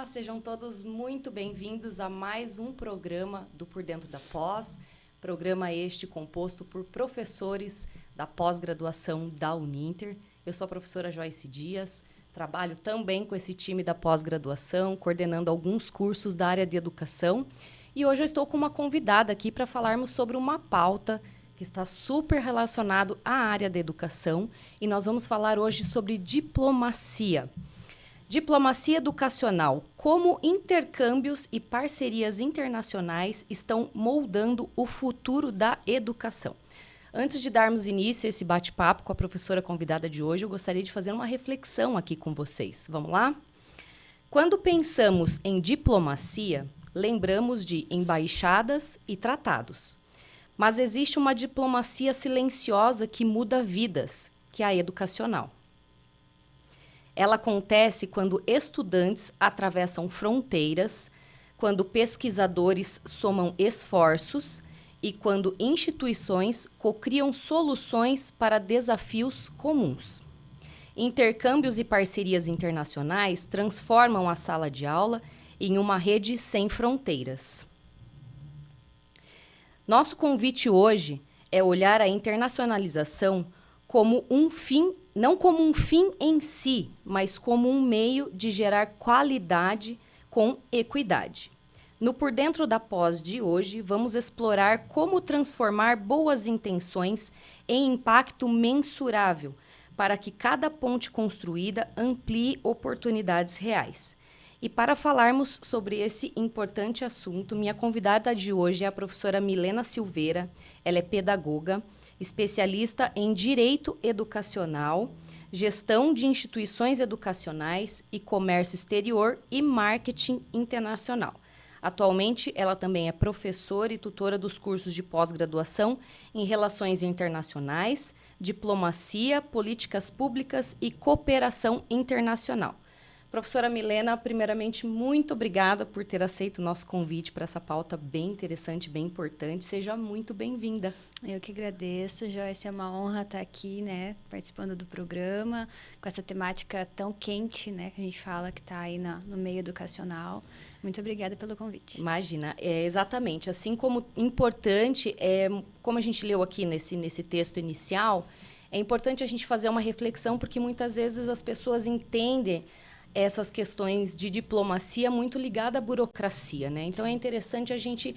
sejam todos muito bem-vindos a mais um programa do Por Dentro da Pós, programa este composto por professores da pós-graduação da Uninter. Eu sou a professora Joyce Dias, trabalho também com esse time da pós-graduação, coordenando alguns cursos da área de educação. E hoje eu estou com uma convidada aqui para falarmos sobre uma pauta que está super relacionado à área da educação, e nós vamos falar hoje sobre diplomacia. Diplomacia educacional, como intercâmbios e parcerias internacionais estão moldando o futuro da educação. Antes de darmos início a esse bate-papo com a professora convidada de hoje, eu gostaria de fazer uma reflexão aqui com vocês. Vamos lá? Quando pensamos em diplomacia, lembramos de embaixadas e tratados. Mas existe uma diplomacia silenciosa que muda vidas, que é a educacional. Ela acontece quando estudantes atravessam fronteiras, quando pesquisadores somam esforços e quando instituições cocriam soluções para desafios comuns. Intercâmbios e parcerias internacionais transformam a sala de aula em uma rede sem fronteiras. Nosso convite hoje é olhar a internacionalização como um fim, não como um fim em si, mas como um meio de gerar qualidade com equidade. No Por Dentro da Pós de hoje, vamos explorar como transformar boas intenções em impacto mensurável para que cada ponte construída amplie oportunidades reais. E para falarmos sobre esse importante assunto, minha convidada de hoje é a professora Milena Silveira. Ela é pedagoga, especialista em Direito Educacional, Gestão de Instituições Educacionais e Comércio Exterior e Marketing Internacional. Atualmente, ela também é professora e tutora dos cursos de pós-graduação em Relações Internacionais, Diplomacia, Políticas Públicas e Cooperação Internacional. Professora Milena, primeiramente, muito obrigada por ter aceito o nosso convite para essa pauta bem interessante, bem importante. Seja muito bem-vinda. Eu que agradeço, Joyce. É uma honra estar aqui, né, participando do programa, com essa temática tão quente, né, que a gente fala que está aí no meio educacional. Muito obrigada pelo convite. Imagina, exatamente. Assim como importante, como a gente leu aqui nesse texto inicial, é importante a gente fazer uma reflexão, porque muitas vezes as pessoas entendem essas questões de diplomacia muito ligada à burocracia, né? Então, é interessante a gente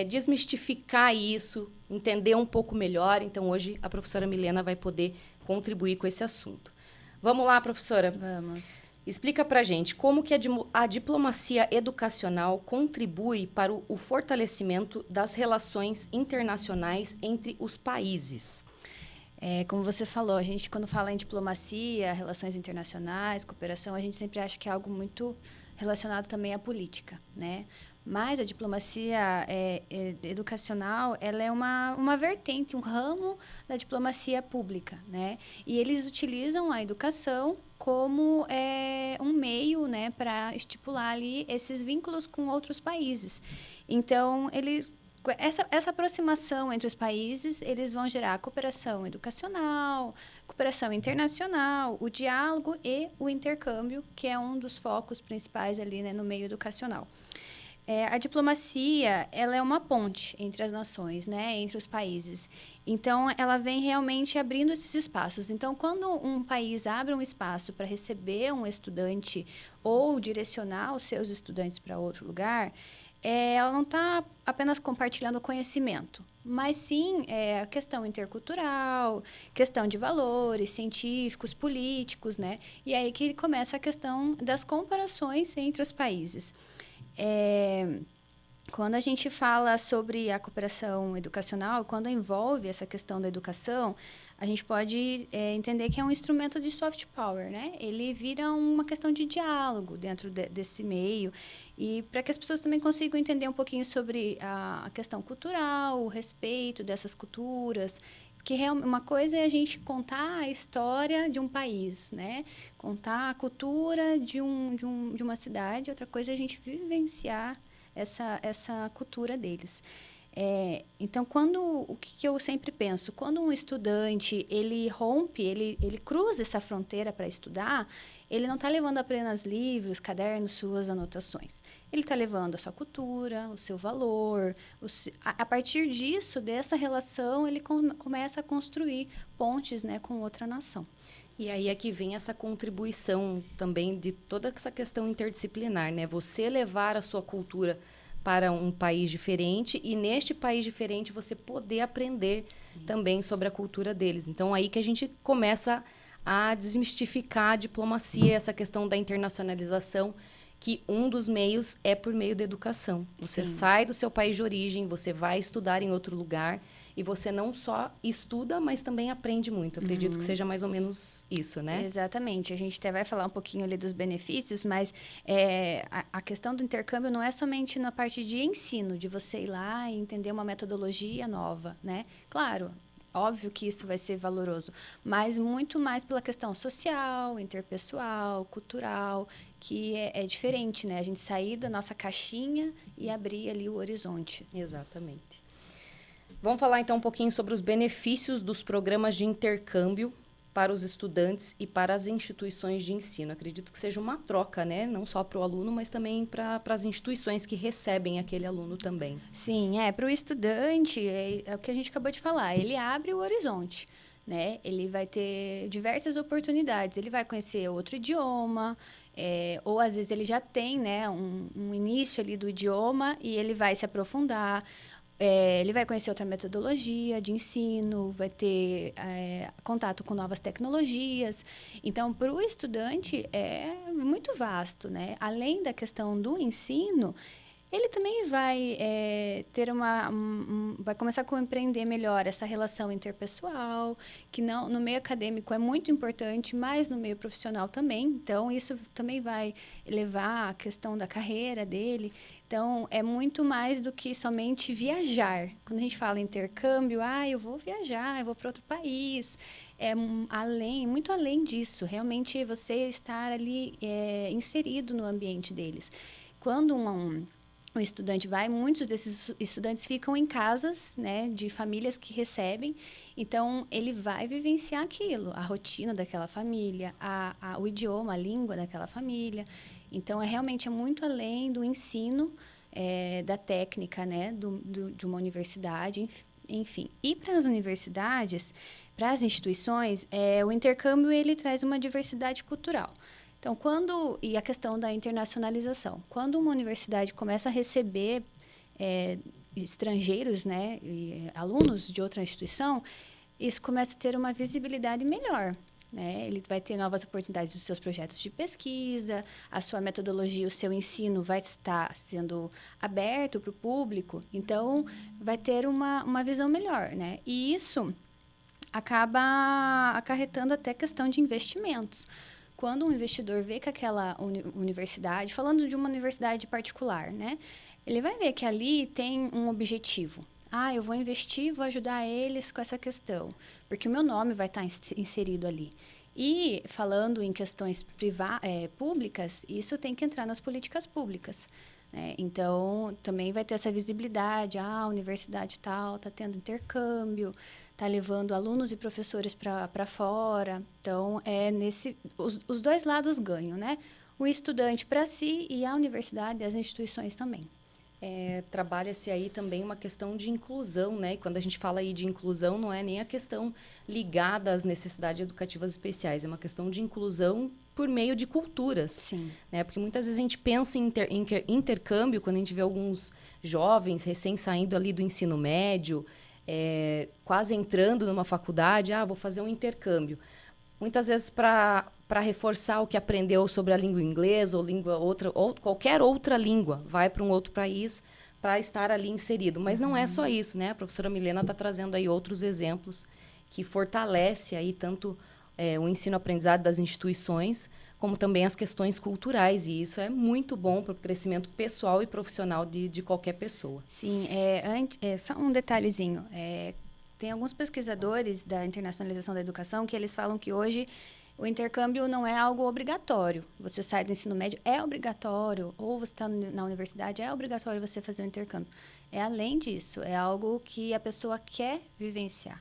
desmistificar isso, entender um pouco melhor. Então, hoje, a professora Milena vai poder contribuir com esse assunto. Vamos lá, professora? Vamos. Explica para a gente como que a diplomacia educacional contribui para o fortalecimento das relações internacionais entre os países. Como você falou, a gente quando fala em diplomacia, relações internacionais, cooperação, a gente sempre acha que é algo muito relacionado também à política, né? Mas a diplomacia educacional, ela é uma vertente, um ramo da diplomacia pública, né? E eles utilizam a educação como um meio, né, para estipular ali esses vínculos com outros países. Então, essa aproximação entre os países, eles vão gerar cooperação educacional, cooperação internacional, o diálogo e o intercâmbio, que é um dos focos principais ali, né, no meio educacional. A diplomacia, ela é uma ponte entre as nações, né, entre os países. Então, ela vem realmente abrindo esses espaços. Então, quando um país abre um espaço para receber um estudante ou direcionar os seus estudantes para outro lugar, ela não está apenas compartilhando conhecimento, mas sim a questão intercultural, questão de valores científicos, políticos, né? E aí que começa a questão das comparações entre os países. Quando a gente fala sobre a cooperação educacional, quando envolve essa questão da educação, a gente pode entender que é um instrumento de soft power, né? Ele vira uma questão de diálogo dentro desse meio, e para que as pessoas também consigam entender um pouquinho sobre a questão cultural, o respeito dessas culturas, porque uma coisa é a gente contar a história de um país, né? Contar a cultura de uma cidade, outra coisa é a gente vivenciar essa cultura deles. Então, o que eu sempre penso? Quando um estudante, ele rompe, ele cruza essa fronteira para estudar, ele não está levando apenas livros, cadernos, suas anotações. Ele está levando a sua cultura, o seu valor. A partir disso, dessa relação, ele começa a construir pontes, né, com outra nação. E aí é que vem essa contribuição também de toda essa questão interdisciplinar, né? Você levar a sua cultura para um país diferente e neste país diferente você poder aprender também sobre a cultura deles. Então, aí que a gente começa a desmistificar a diplomacia, essa questão da internacionalização, que um dos meios é por meio da educação. Você sai do seu país de origem, você vai estudar em outro lugar e você não só estuda, mas também aprende muito. Eu acredito que seja mais ou menos isso, né? Exatamente. A gente até vai falar um pouquinho ali dos benefícios, mas a questão do intercâmbio não é somente na parte de ensino, de você ir lá e entender uma metodologia nova, né? Claro, óbvio que isso vai ser valoroso, mas muito mais pela questão social, interpessoal, cultural, que é diferente, né? A gente sair da nossa caixinha e abrir ali o horizonte. Exatamente. Vamos falar então um pouquinho sobre os benefícios dos programas de intercâmbio para os estudantes e para as instituições de ensino. Acredito que seja uma troca, né? Não só para o aluno, mas também para as instituições que recebem aquele aluno também. Sim, para o estudante, é o que a gente acabou de falar, ele abre o horizonte, né? Ele vai ter diversas oportunidades, ele vai conhecer outro idioma, ou às vezes ele já tem, né, um início ali do idioma e ele vai se aprofundar. Ele vai conhecer outra metodologia de ensino, vai ter contato com novas tecnologias. Então, para o estudante, é muito vasto, né? Além da questão do ensino, ele também vai ter vai começar a compreender melhor essa relação interpessoal, que não, no meio acadêmico é muito importante, mas no meio profissional também. Então, isso também vai elevar a questão da carreira dele. Então, é muito mais do que somente viajar. Quando a gente fala intercâmbio, eu vou viajar, eu vou para outro país. Muito além disso. Realmente, você estar ali inserido no ambiente deles. Quando o estudante vai, muitos desses estudantes ficam em casas, né, de famílias que recebem. Então, ele vai vivenciar aquilo, a rotina daquela família, o idioma, a língua daquela família. Então, realmente é muito além do ensino, da técnica, né, de uma universidade, enfim. E para as universidades, para as instituições, o intercâmbio ele traz uma diversidade cultural. Então, e a questão da internacionalização. Quando uma universidade começa a receber estrangeiros, né, alunos de outra instituição, isso começa a ter uma visibilidade melhor. Né? Ele vai ter novas oportunidades dos seus projetos de pesquisa, a sua metodologia, o seu ensino vai estar sendo aberto para o público, então vai ter uma visão melhor. Né? E isso acaba acarretando até questão de investimentos. Quando um investidor vê que aquela universidade, falando de uma universidade particular, né, ele vai ver que ali tem um objetivo. Eu vou investir, vou ajudar eles com essa questão, porque o meu nome vai estar inserido ali. E, falando em questões públicas, isso tem que entrar nas políticas públicas. Né? Então, também vai ter essa visibilidade. A universidade tal está tendo intercâmbio, está levando alunos e professores para fora. Então, os dois lados ganham, né? O estudante para si e a universidade e as instituições também. Trabalha-se aí também uma questão de inclusão, né? E quando a gente fala aí de inclusão, não é nem a questão ligada às necessidades educativas especiais, é uma questão de inclusão por meio de culturas. Sim. Né? Porque muitas vezes a gente pensa em intercâmbio quando a gente vê alguns jovens recém saindo ali do ensino médio, quase entrando numa faculdade, vou fazer um intercâmbio. Muitas vezes para reforçar o que aprendeu sobre a língua inglesa ou qualquer outra língua, vai para um outro país para estar ali inserido. Mas não é só isso, né? A professora Milena está trazendo aí outros exemplos que fortalece aí tanto o ensino-aprendizado das instituições, como também as questões culturais. E isso é muito bom para o crescimento pessoal e profissional de qualquer pessoa. Sim, só um detalhezinho. Tem alguns pesquisadores da internacionalização da educação que eles falam que hoje O intercâmbio não é algo obrigatório. Você sai do ensino médio, é obrigatório. Ou você está na universidade, é obrigatório você fazer um intercâmbio. É além disso, é algo que a pessoa quer vivenciar.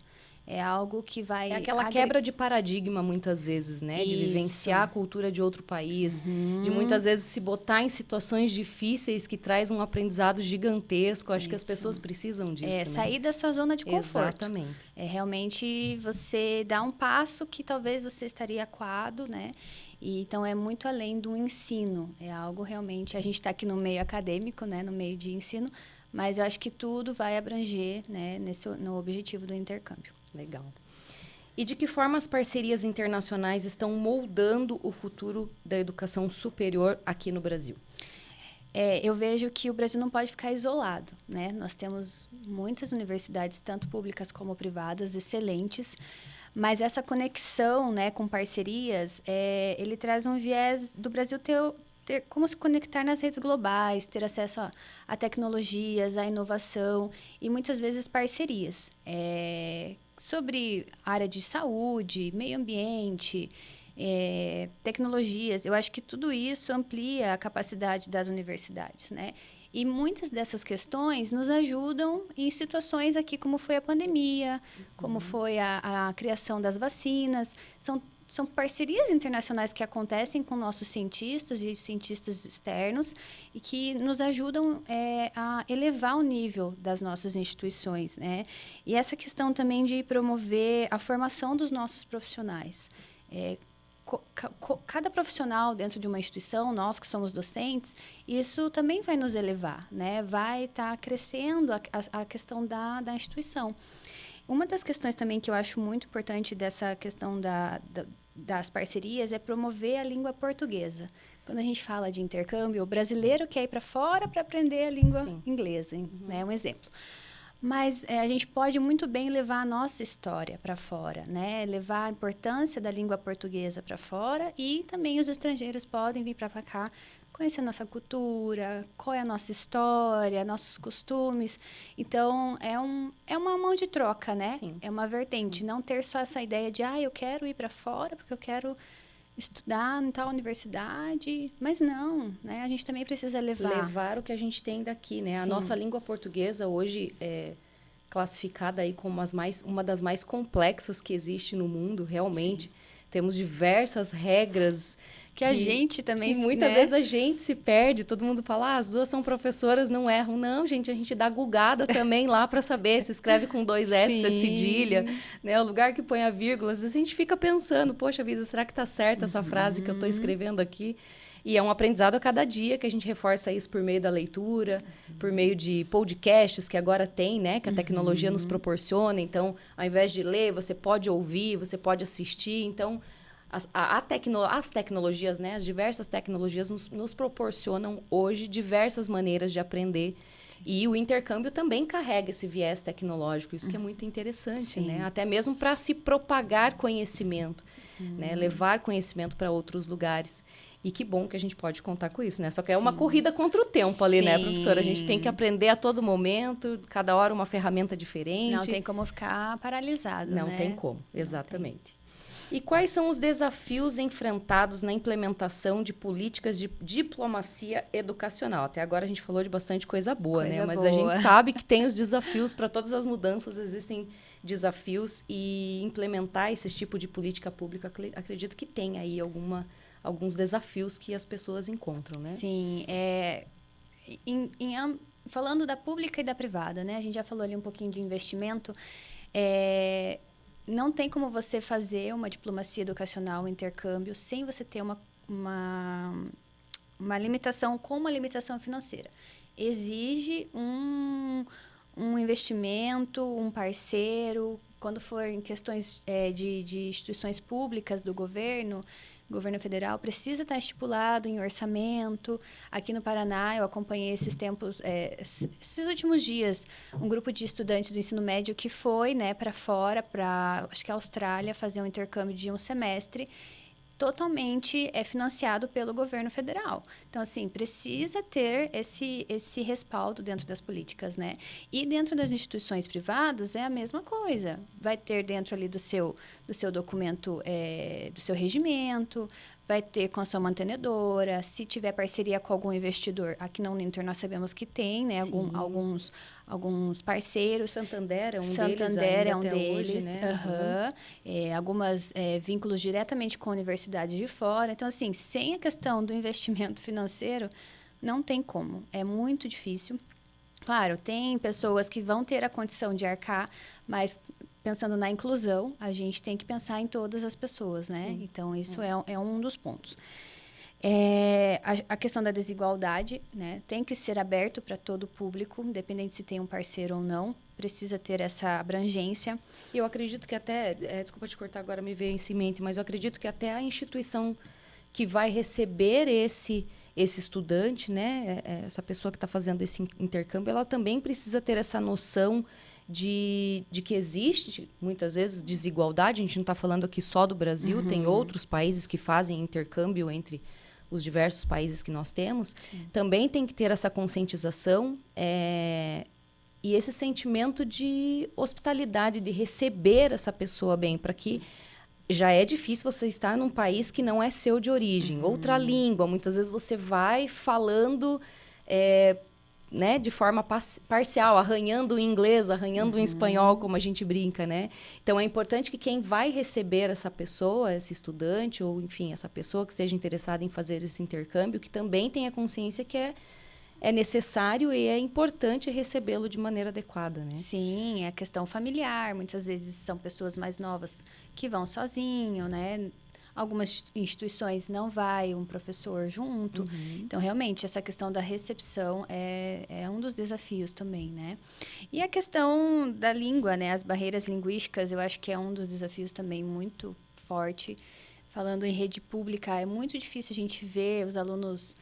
É algo que vai... É aquela quebra de paradigma, muitas vezes, né? De vivenciar a cultura de outro país. De muitas vezes se botar em situações difíceis que traz um aprendizado gigantesco. Acho que as pessoas precisam disso, né? Sair da sua zona de conforto. Exatamente. É realmente você dar um passo que talvez você estaria acuado, né? E, então, é muito além do ensino. É algo realmente... A gente está aqui no meio acadêmico, né? No meio de ensino. Mas eu acho que tudo vai abranger, né? No objetivo do intercâmbio. Legal. E de que forma as parcerias internacionais estão moldando o futuro da educação superior aqui no Brasil? Eu vejo que o Brasil não pode ficar isolado, né? Nós temos muitas universidades, tanto públicas como privadas, excelentes, mas essa conexão, né, com parcerias, ele traz um viés do Brasil ter como se conectar nas redes globais, ter acesso a tecnologias, a inovação e muitas vezes parcerias. Sobre área de saúde, meio ambiente, tecnologias. Eu acho que tudo isso amplia a capacidade das universidades, né? E muitas dessas questões nos ajudam em situações aqui como foi a pandemia, como foi a criação das vacinas. São parcerias internacionais que acontecem com nossos cientistas e cientistas externos e que nos ajudam a elevar o nível das nossas instituições, né? E essa questão também de promover a formação dos nossos profissionais. Cada profissional dentro de uma instituição, nós que somos docentes, isso também vai nos elevar, né? Vai estar crescendo a questão da instituição. Uma das questões também que eu acho muito importante dessa questão das parcerias é promover a língua portuguesa. Quando a gente fala de intercâmbio, o brasileiro quer ir para fora para aprender a língua inglesa, né? Um exemplo. Mas a gente pode muito bem levar a nossa história para fora, né? Levar a importância da língua portuguesa para fora e também os estrangeiros podem vir para cá conhecer a nossa cultura, qual é a nossa história, nossos costumes. Então, é uma mão de troca, né? Sim. É uma vertente. Não ter só essa ideia de, eu quero ir para fora porque eu quero estudar em tal universidade. Mas não, né? A gente também precisa levar o que a gente tem daqui, né? Sim. A nossa língua portuguesa hoje é classificada aí como uma das mais complexas que existe no mundo, realmente. Sim. Temos diversas regras que a gente também... E muitas vezes a gente se perde, todo mundo fala, as duas são professoras, não erram. Não, gente, a gente dá gugada também lá para saber se escreve com 2 S, se é cedilha, né? O lugar que põe a vírgula, às vezes a gente fica pensando, poxa vida, será que está certa essa frase que eu estou escrevendo aqui? E é um aprendizado a cada dia que a gente reforça isso por meio da leitura, por meio de podcasts que agora tem, né? Que a tecnologia nos proporciona. Então, ao invés de ler, você pode ouvir, você pode assistir. Então, as tecnologias, né? As diversas tecnologias nos proporcionam hoje diversas maneiras de aprender. Sim. E o intercâmbio também carrega esse viés tecnológico. Isso que é muito interessante, né? Até mesmo para se propagar conhecimento, né? Levar conhecimento para outros lugares. E que bom que a gente pode contar com isso, né? Só que é uma corrida contra o tempo ali, né, professora? A gente tem que aprender a todo momento, cada hora uma ferramenta diferente. Não tem como ficar paralisado, né? Não tem como, exatamente. E quais são os desafios enfrentados na implementação de políticas de diplomacia educacional? Até agora a gente falou de bastante coisa boa, né? Mas a gente sabe que tem os desafios, para todas as mudanças existem desafios, e implementar esse tipo de política pública, acredito que tem aí alguns desafios que as pessoas encontram, né? Sim, falando da pública e da privada, né? A gente já falou ali um pouquinho de investimento. Não tem como você fazer uma diplomacia educacional, um intercâmbio, sem você ter uma limitação, com uma limitação financeira. Exige um investimento, um parceiro. Quando for em questões de instituições públicas do governo federal, precisa estar estipulado em orçamento. Aqui no Paraná, eu acompanhei esses tempos, esses últimos dias, um grupo de estudantes do ensino médio que foi, né, para fora, acho que a Austrália, fazer um intercâmbio de um semestre. totalmente financiado pelo governo federal. Então, assim, precisa ter esse respaldo dentro das políticas, né? E dentro das instituições privadas é a mesma coisa. Vai ter dentro ali do seu documento, do seu regimento, vai ter com a sua mantenedora, se tiver parceria com algum investidor. Aqui na Uninter nós sabemos que tem, né? Alguns parceiros. Santander é um deles Santander ainda é um até deles. hoje, né? Algumas vínculos diretamente com universidades de fora. Então, assim, sem a questão do investimento financeiro, não tem como. É muito difícil. Claro, tem pessoas que vão ter a condição de arcar, mas pensando na inclusão, a gente tem que pensar em todas as pessoas, né? Sim. Então, isso é um dos pontos. A questão da desigualdade, né? Tem que ser aberto para todo o público, independente se tem um parceiro ou não. Precisa ter essa abrangência. E eu acredito que até, desculpa te cortar agora, me veio isso em mente, mas eu acredito que até a instituição que vai receber esse estudante, né, essa pessoa que está fazendo esse intercâmbio, ela também precisa ter essa noção de que existe, muitas vezes, desigualdade. A gente não está falando aqui só do Brasil, tem outros países que fazem intercâmbio entre os diversos países que nós temos. Sim. Também tem que ter essa conscientização e esse sentimento de hospitalidade, de receber essa pessoa bem, para que já é difícil você estar num país que não é seu de origem. Outra língua, muitas vezes você vai falando né, de forma parcial, arranhando o inglês, arranhando o espanhol, como a gente brinca, né? Então, é importante que quem vai receber essa pessoa, esse estudante, ou, enfim, essa pessoa que esteja interessada em fazer esse intercâmbio, que também tenha consciência que é necessário e é importante recebê-lo de maneira adequada, né? Sim, é questão familiar. Muitas vezes são pessoas mais novas que vão sozinho, né? Algumas instituições não vai um professor junto. Então, realmente, essa questão da recepção é um dos desafios também, né? E a questão da língua, né? As barreiras linguísticas, eu acho que é um dos desafios também muito forte. Falando em rede pública, é muito difícil a gente ver os alunos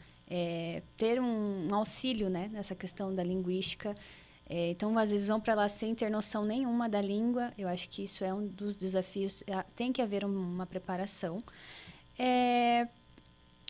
ter um auxílio, né? Nessa questão da linguística. Então, às vezes, vão para lá sem ter noção nenhuma da língua. Eu acho que isso é um dos desafios. Tem que haver uma preparação.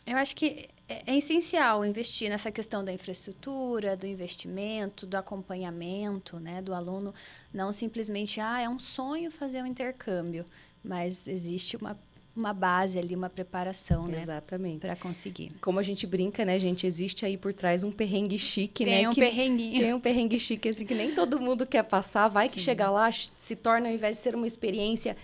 Eu acho que é essencial investir nessa questão da infraestrutura, do investimento, do acompanhamento, né, do aluno. Não simplesmente, é um sonho fazer um intercâmbio, mas existe uma base ali, uma preparação, né? Exatamente. Para conseguir. Como a gente brinca, né, gente? Existe aí por trás um perrengue chique, né? Tem um perrenguinho. Tem um perrengue chique, assim, que nem todo mundo quer passar. Vai que chegar lá, se torna, ao invés de ser uma experiência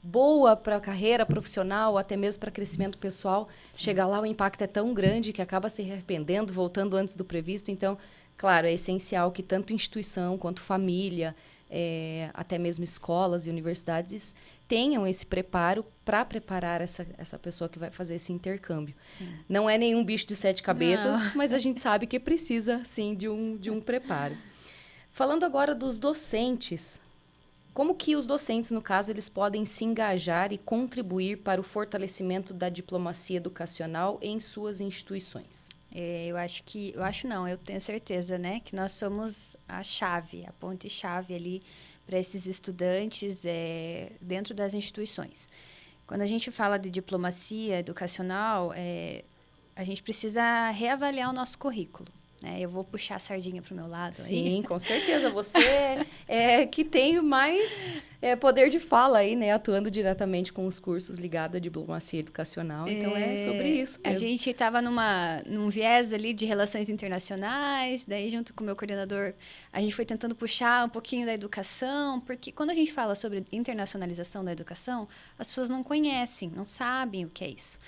boa para a carreira profissional, até mesmo para crescimento pessoal, chegar lá o impacto é tão grande que acaba se arrependendo, voltando antes do previsto. Então, claro, é essencial que tanto instituição quanto família, até mesmo escolas e universidades tenham esse preparo para preparar essa pessoa que vai fazer esse intercâmbio. Sim. Não é nenhum bicho de 7 cabeças, Não. mas a gente sabe que precisa, sim, de um preparo. Falando agora dos docentes, como que os docentes, no caso, eles podem se engajar e contribuir para o fortalecimento da diplomacia educacional em suas instituições? Eu tenho certeza, né, que nós somos a chave, a ponte-chave ali para esses estudantes dentro das instituições. Quando a gente fala de diplomacia educacional, a gente precisa reavaliar o nosso currículo. Eu vou puxar a sardinha para o meu lado. Sim, aí. com certeza. Você que tem mais poder de fala aí, né? Atuando diretamente com os cursos ligados à diplomacia educacional. Então, é sobre isso mesmo. A gente estava num viés ali de relações internacionais, daí junto com o meu coordenador, a gente foi tentando puxar um pouquinho da educação, porque quando a gente fala sobre internacionalização da educação, as pessoas não conhecem, não sabem o que é isso.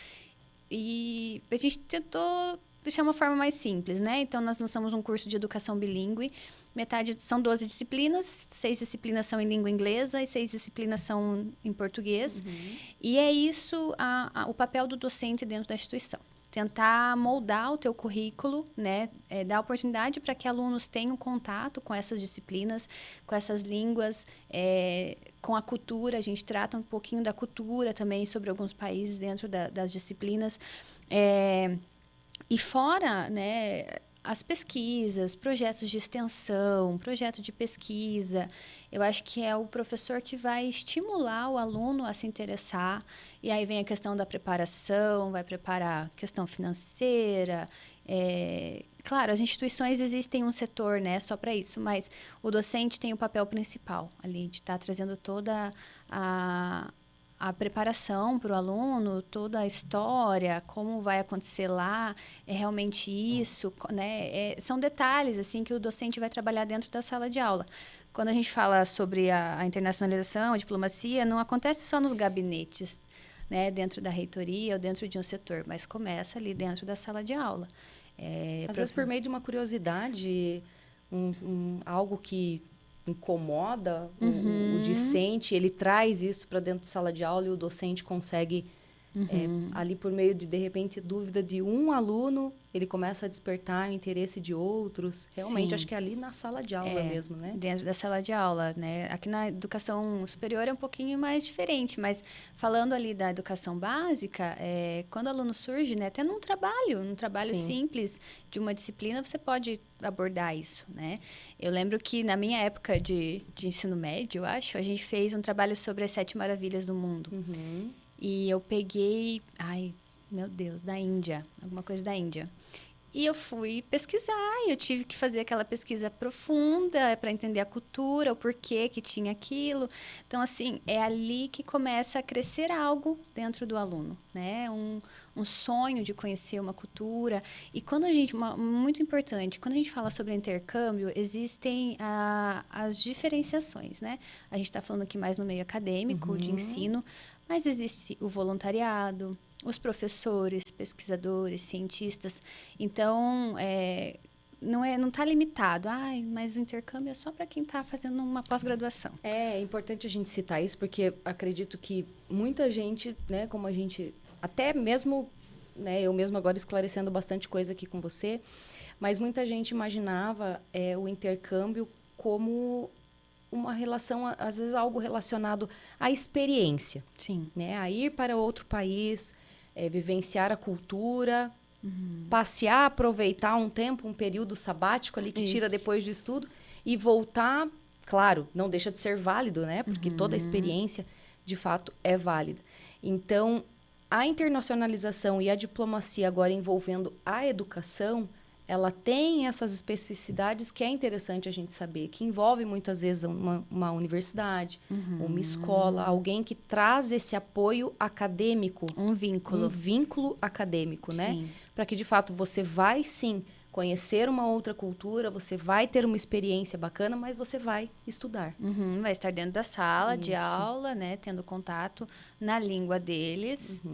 E a gente tentou deixar uma forma mais simples, né? Então, nós lançamos um curso de educação bilíngue. São 12 disciplinas, 6 disciplinas são em língua inglesa e 6 disciplinas são em português. E é isso o papel do docente dentro da instituição. Tentar moldar o teu currículo, né? Dar oportunidade para que alunos tenham contato com essas disciplinas, com essas línguas, com a cultura. A gente trata um pouquinho da cultura também sobre alguns países dentro das disciplinas. E fora, né, as pesquisas, projetos de extensão, projeto de pesquisa. Eu acho que é o professor que vai estimular o aluno a se interessar. E aí vem a questão da preparação, vai preparar questão financeira. Claro, as instituições existem um setor, né, só para isso, mas o docente tem o papel principal ali, de estar trazendo toda a preparação para o aluno, toda a história, como vai acontecer lá, é realmente isso, né? São detalhes assim que o docente vai trabalhar dentro da sala de aula. Quando a gente fala sobre a internacionalização, a diplomacia, não acontece só nos gabinetes, né, dentro da reitoria ou dentro de um setor, mas começa ali dentro da sala de aula. Às vezes por meio de uma curiosidade, algo que incomoda o discente, ele traz isso para dentro de sala de aula e o docente consegue, ali por meio de repente, dúvida de um aluno, ele começa a despertar o interesse de outros. Realmente, Sim. acho que é ali na sala de aula mesmo, né? Dentro da sala de aula, né? Aqui na educação superior é um pouquinho mais diferente, mas falando ali da educação básica, quando o aluno surge, né? Até num trabalho Sim. simples de uma disciplina, você pode abordar isso, né? Eu lembro que na minha época de ensino médio, eu acho, a gente fez um trabalho sobre as 7 maravilhas do mundo. E eu peguei, meu Deus, da Índia, alguma coisa da Índia. E eu fui pesquisar, e eu tive que fazer aquela pesquisa profunda para entender a cultura, o porquê que tinha aquilo. Então, assim, é ali que começa a crescer algo dentro do aluno, né? Um sonho de conhecer uma cultura. E quando a gente, muito importante, quando a gente fala sobre intercâmbio, existem as diferenciações, né? A gente está falando aqui mais no meio acadêmico, de ensino, mas existe o voluntariado, os professores, pesquisadores, cientistas. Então, não está limitado. Mas o intercâmbio é só para quem está fazendo uma pós-graduação. É importante a gente citar isso, porque acredito que muita gente, né, como a gente, até mesmo, né, eu mesmo agora esclarecendo bastante coisa aqui com você, mas muita gente imaginava o intercâmbio como uma relação, às vezes algo relacionado à experiência. Sim. Né? A ir para outro país, vivenciar a cultura, passear, aproveitar um tempo, um período sabático ali que tira depois do estudo e voltar. Claro, não deixa de ser válido, né? Porque toda a experiência, de fato, é válida. Então, a internacionalização e a diplomacia agora envolvendo a educação, ela tem essas especificidades que é interessante a gente saber, que envolve muitas vezes uma universidade, uma escola, alguém que traz esse apoio acadêmico. Um vínculo. Um vínculo acadêmico, né? Para que, de fato, você vai, sim, conhecer uma outra cultura, você vai ter uma experiência bacana, mas você vai estudar. Vai estar dentro da sala de aula, né? Tendo contato na língua deles,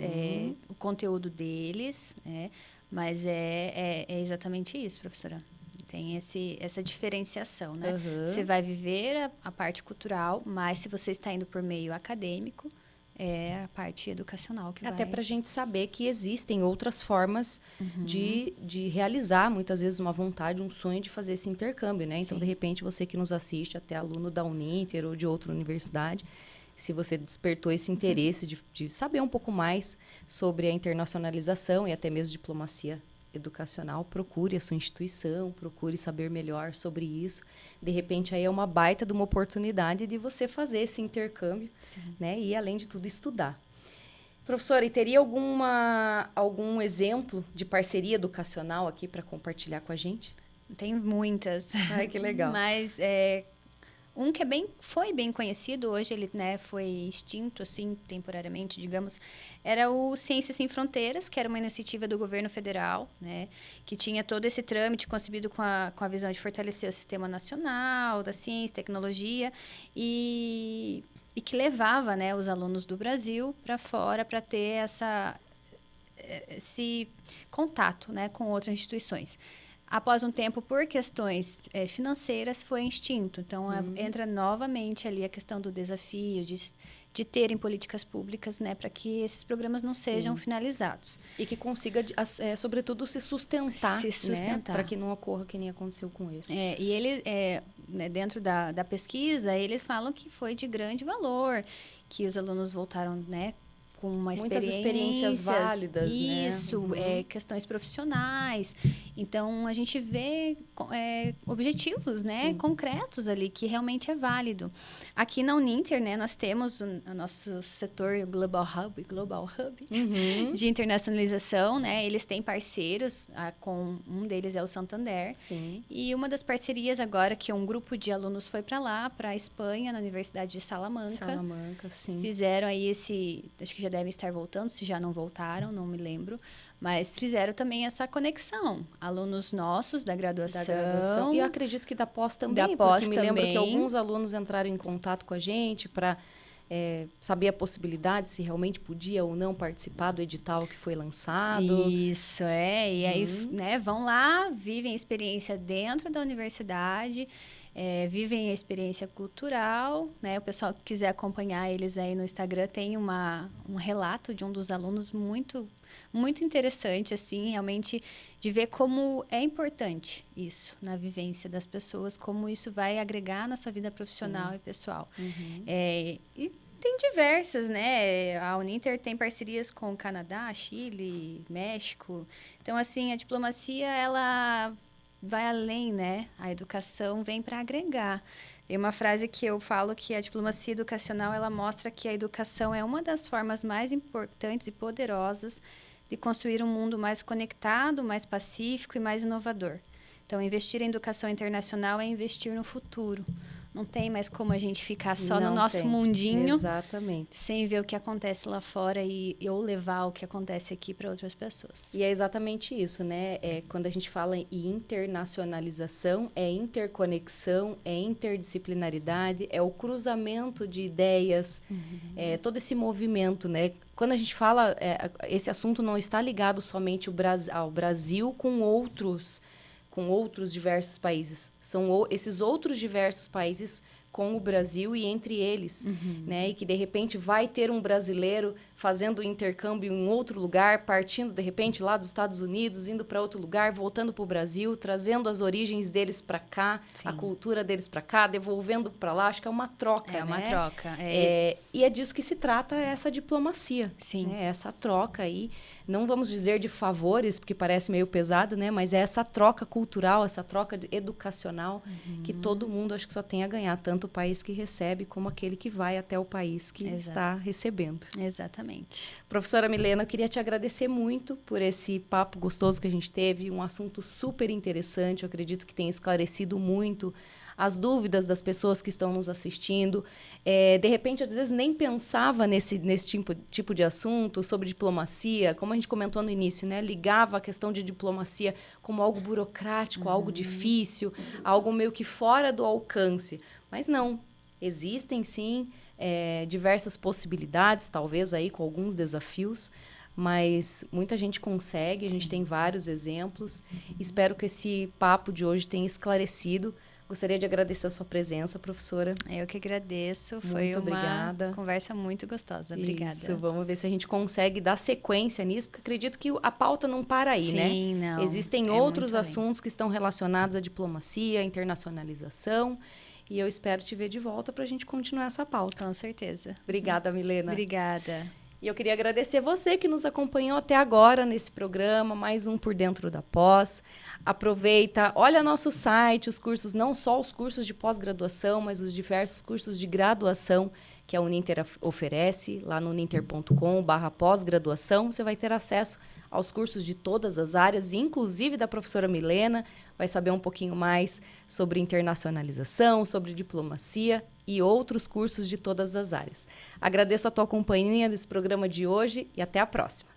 o conteúdo deles, né? Mas é exatamente isso, professora. Tem essa diferenciação, né? Você vai viver a parte cultural, mas se você está indo por meio acadêmico, é a parte educacional que Até vai... para a gente saber que existem outras formas de realizar, muitas vezes, uma vontade, um sonho de fazer esse intercâmbio, né? Então, de repente, você que nos assiste, até aluno da Uninter ou de outra universidade, se você despertou esse interesse de saber um pouco mais sobre a internacionalização e até mesmo diplomacia educacional, procure a sua instituição, procure saber melhor sobre isso. De repente, aí é uma baita de uma oportunidade de você fazer esse intercâmbio, né? E, além de tudo, estudar. Professora, e teria algum exemplo de parceria educacional aqui para compartilhar com a gente? Tem muitas. Ai, que legal. Mas um que foi bem conhecido, hoje ele, né, foi extinto, assim, temporariamente, digamos, era o Ciências Sem Fronteiras, que era uma iniciativa do governo federal, né, que tinha todo esse trâmite concebido com a visão de fortalecer o sistema nacional da ciência, tecnologia, e que levava, né, os alunos do Brasil para fora para ter esse contato, né, com outras instituições. Após um tempo, por questões financeiras, foi extinto. Então, entra novamente ali a questão do desafio de terem políticas públicas, né, para que esses programas não sejam finalizados. E que consiga, sobretudo, se sustentar. Né, para que não ocorra que nem aconteceu com esse. E ele, né, dentro da pesquisa, eles falam que foi de grande valor, que os alunos voltaram, né, com uma muitas experiências válidas, isso, né? Questões profissionais. Então, a gente vê objetivos, né, Sim. concretos ali, que realmente é válido. Aqui na Uninter, né, nós temos o nosso setor Global Hub de internacionalização, né? Eles têm parceiros, um deles é o Santander. Sim. E uma das parcerias agora, que um grupo de alunos foi para lá, para a Espanha, na Universidade de Salamanca. Sim. Fizeram aí acho que já devem estar voltando, se já não voltaram, não me lembro. Mas fizeram também essa conexão. Alunos nossos da graduação. E eu acredito que da pós também, da pós porque me lembro que alguns alunos entraram em contato com a gente para saber a possibilidade, se realmente podia ou não participar do edital que foi lançado. Isso, E aí, né, vão lá, vivem a experiência dentro da universidade, vivem a experiência cultural, né? O pessoal que quiser acompanhar eles aí no Instagram tem um relato de um dos alunos muito, muito interessante, assim, realmente, de ver como é importante isso na vivência das pessoas, como isso vai agregar na sua vida profissional e pessoal. E tem diversas, né? A Uninter tem parcerias com o Canadá, Chile, México. Então, assim, a diplomacia, ela vai além, né? A educação vem para agregar. Tem uma frase que eu falo que a diplomacia educacional, ela mostra que a educação é uma das formas mais importantes e poderosas de construir um mundo mais conectado, mais pacífico e mais inovador. Então, investir em educação internacional é investir no futuro. Não tem mais como a gente ficar só no nosso mundinho. Exatamente. Sem ver o que acontece lá fora ou levar o que acontece aqui para outras pessoas. E é exatamente isso, né? Quando a gente fala em internacionalização, é interconexão, é interdisciplinaridade, é o cruzamento de ideias, todo esse movimento, né? Quando a gente fala, esse assunto não está ligado somente ao Brasil com outros diversos países. São esses outros diversos países com o Brasil e entre eles, né? E que, de repente, vai ter um brasileiro fazendo intercâmbio em outro lugar, partindo, de repente, lá dos Estados Unidos, indo para outro lugar, voltando para o Brasil, trazendo as origens deles para cá, a cultura deles para cá, devolvendo para lá. Acho que é uma troca, É uma troca. E é disso que se trata essa diplomacia. Sim. Né? Essa troca aí, não vamos dizer de favores, porque parece meio pesado, né? Mas é essa troca cultural, essa troca educacional, que todo mundo acho que só tem a ganhar, tanto o país que recebe como aquele que vai até o país que está recebendo. Exatamente. Professora Milena, eu queria te agradecer muito por esse papo gostoso que a gente teve, um assunto super interessante, eu acredito que tenha esclarecido muito as dúvidas das pessoas que estão nos assistindo. De repente, às vezes, nem pensava nesse tipo de assunto, sobre diplomacia, como a gente comentou no início, né? Ligava a questão de diplomacia como algo burocrático, algo difícil, algo meio que fora do alcance. Mas não, existem sim diversas possibilidades, talvez aí com alguns desafios, mas muita gente consegue, a gente tem vários exemplos. Espero que esse papo de hoje tenha esclarecido. Gostaria de agradecer a sua presença, professora. Eu que agradeço. Foi uma conversa muito gostosa. Obrigada. Isso, vamos ver se a gente consegue dar sequência nisso, porque acredito que a pauta não para aí, né? Sim, não. Existem outros assuntos que estão relacionados à diplomacia, à internacionalização, e eu espero te ver de volta para a gente continuar essa pauta. Com certeza. Obrigada, Milena. Obrigada. E eu queria agradecer você que nos acompanhou até agora nesse programa, mais um Por Dentro da Pós. Aproveita, olha nosso site, os cursos, não só os cursos de pós-graduação, mas os diversos cursos de graduação que a Uninter oferece, lá no uninter.com/pós-graduação. Você vai ter acesso aos cursos de todas as áreas, inclusive da professora Milena, vai saber um pouquinho mais sobre internacionalização, sobre diplomacia e outros cursos de todas as áreas. Agradeço a tua companhia nesse programa de hoje e até a próxima.